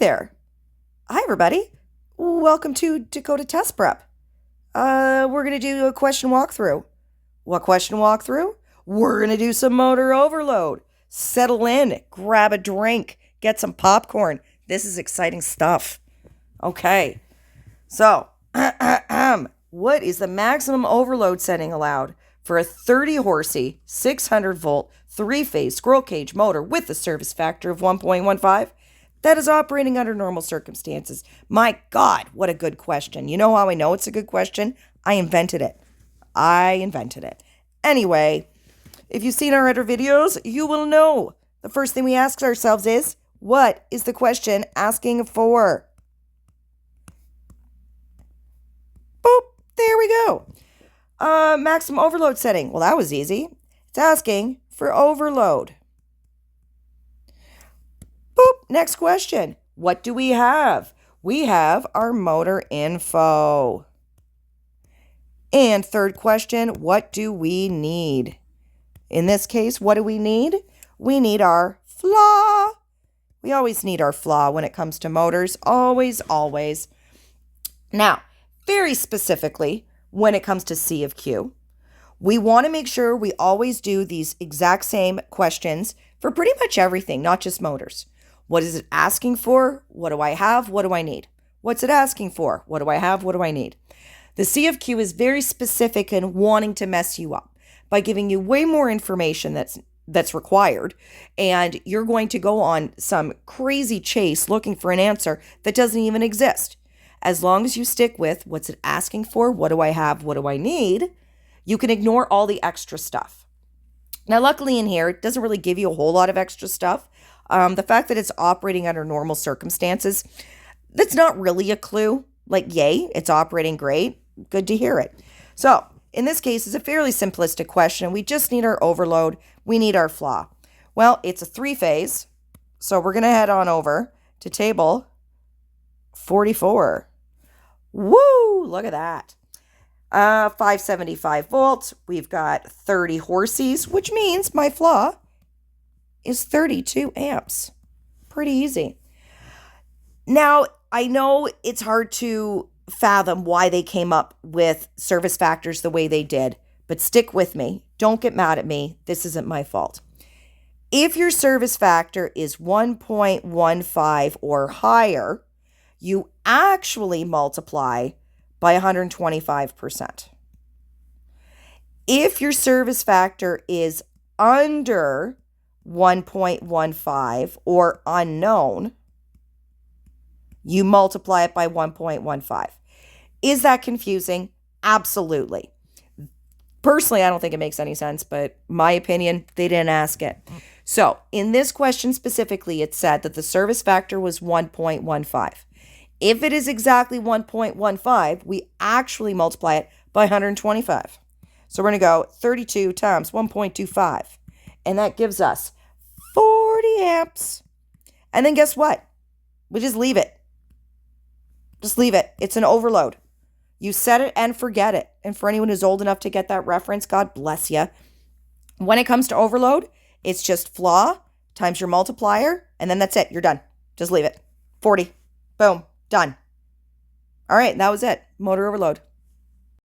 there. Hi, everybody. Welcome to Dakota Test Prep. We're going to do a question walkthrough. What question walkthrough? We're going to do some motor overload. Settle in, grab a drink, get some popcorn. This is exciting stuff. Okay. So, what is the maximum overload setting allowed for a 30-horsey, 600-volt, three-phase squirrel cage motor with a service factor of 1.15 that is operating under normal circumstances? My God, what a good question. You know how I know it's a good question? I invented it. Anyway, if you've seen our other videos, you will know the first thing we ask ourselves is, what is the question asking for? Boop, there we go. Maximum overload setting. Well, that was easy. It's asking for overload. Boop, next question. What do we have? We have our motor info. And third question, what do we need? In this case, what do we need? We need our flaw. We always need our flaw when it comes to motors. Always, always. Now, very specifically, when it comes to C of Q, we want to make sure we always do these exact same questions for pretty much everything, not just motors. What is it asking for? What do I have? What do I need? What's it asking for? What do I have? What do I need? The C of Q is very specific in wanting to mess you up by giving you way more information that's required, and you're going to go on some crazy chase looking for an answer that doesn't even exist. As long as you stick with what's it asking for, what do I have, what do I need, you can ignore all the extra stuff. Now, luckily in here, it doesn't really give you a whole lot of extra stuff. The fact that it's operating under normal circumstances, that's not really a clue. Like, yay, it's operating great. Good to hear it. So, in this case, it's a fairly simplistic question. We just need our overload. We need our flaw. Well, it's a three-phase, so we're going to head on over to table 44. Woo! Look at that. 575 volts. We've got 30 horses, which means my flaw is 32 amps. Pretty easy. Now, I know it's hard to fathom why they came up with service factors the way they did, but stick with me. Don't get mad at me. This isn't my fault. If your service factor is 1.15 or higher, you actually multiply by 125%. If your service factor is under 1.15 or unknown, you multiply it by 1.15. Is that confusing? Absolutely. Personally, I don't think it makes any sense, but my opinion, they didn't ask it. So in this question specifically, it said that the service factor was 1.15. If it is exactly 1.15, we actually multiply it by 125. So we're going to go 32 times 1.25, and that gives us 40 amps. And then guess what? We just leave it. Just leave it. It's an overload. You set it and forget it. And for anyone who's old enough to get that reference, God bless you. When it comes to overload, it's just flaw times your multiplier, and then that's it. You're done. Just leave it. 40. Boom. Done. All right, that was it. Motor overload.